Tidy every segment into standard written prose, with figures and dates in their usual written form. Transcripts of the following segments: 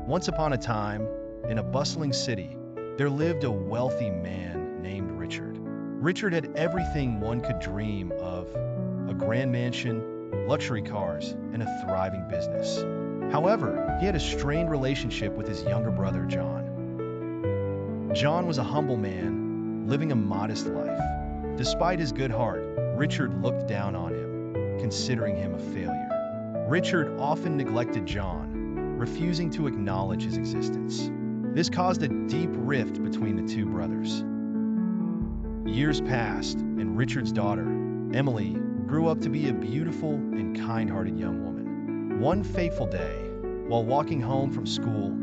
Once upon a time, in a bustling city, there lived a wealthy man named Richard. Richard had everything one could dream of: a grand mansion, luxury cars, and a thriving business. However, he had a strained relationship with his younger brother, John. John was a humble man, living a modest life. Despite his good heart, Richard looked down on him, considering him a failure. Richard often neglected John, refusing to acknowledge his existence. This caused a deep rift between the two brothers. Years passed, and Richard's daughter, Emily, grew up to be a beautiful and kind-hearted young woman. One fateful day, while walking home from school,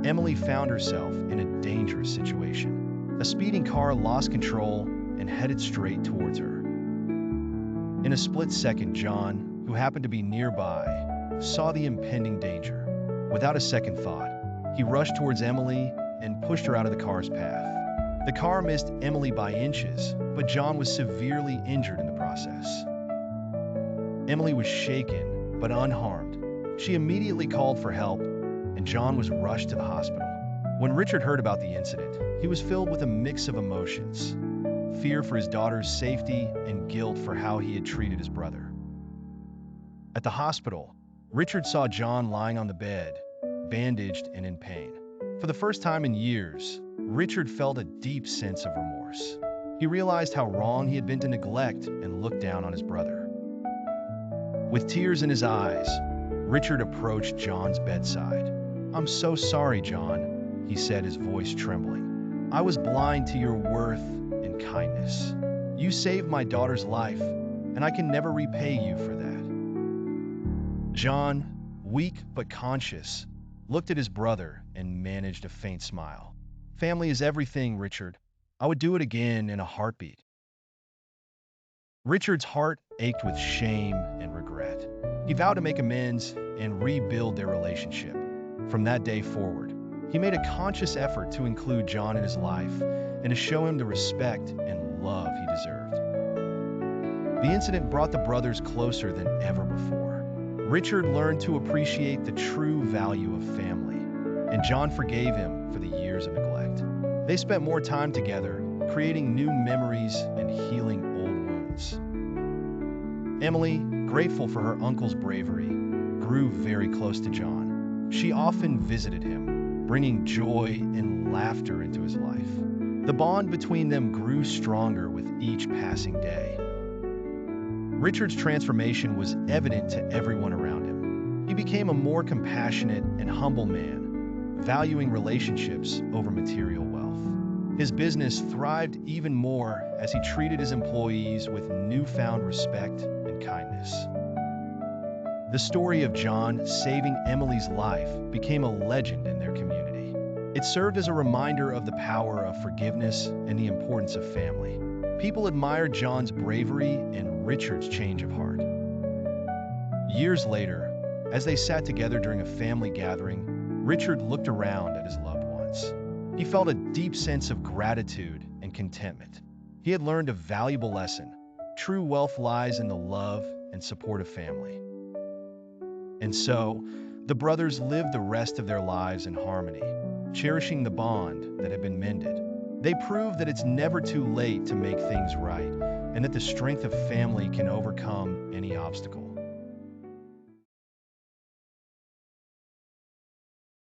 Emily found herself in a dangerous situation. A speeding car lost control and headed straight towards her. In a split second, John, who happened to be nearby, saw the impending danger. Without a second thought, he rushed towards Emily and pushed her out of the car's path. The car missed Emily by inches, but John was severely injured in the process. Emily was shaken, but unharmed. She immediately called for help, and John was rushed to the hospital. When Richard heard about the incident, he was filled with a mix of emotions: fear for his daughter's safety and guilt for how he had treated his brother. At the hospital, Richard saw John lying on the bed, bandaged and in pain. For the first time in years, Richard felt a deep sense of remorse. He realized how wrong he had been to neglect and look down on his brother. With tears in his eyes, Richard approached John's bedside. "I'm so sorry, John," he said, his voice trembling. "I was blind to your worth and kindness. You saved my daughter's life, and I can never repay you for that." John, weak but conscious, looked at his brother and managed a faint smile. "Family is everything, Richard. I would do it again in a heartbeat." Richard's heart ached with shame and regret. He vowed to make amends and rebuild their relationship. From that day forward, he made a conscious effort to include John in his life and to show him the respect and love he deserved. The incident brought the brothers closer than ever before. Richard learned to appreciate the true value of family, and John forgave him for the years of neglect. They spent more time together, creating new memories and healing old wounds. Emily, grateful for her uncle's bravery, grew very close to John. She often visited him, bringing joy and laughter into his life. The bond between them grew stronger with each passing day. Richard's transformation was evident to everyone around him. He became a more compassionate and humble man, valuing relationships over material wealth. His business thrived even more as he treated his employees with newfound respect and kindness. The story of John saving Emily's life became a legend in their community. It served as a reminder of the power of forgiveness and the importance of family. People admired John's bravery and Richard's change of heart. Years later, as they sat together during a family gathering, Richard looked around at his loved ones. He felt a deep sense of gratitude and contentment. He had learned a valuable lesson: true wealth lies in the love and support of family. And so, the brothers lived the rest of their lives in harmony, cherishing the bond that had been mended. They proved that it's never too late to make things right, and that the strength of family can overcome any obstacle.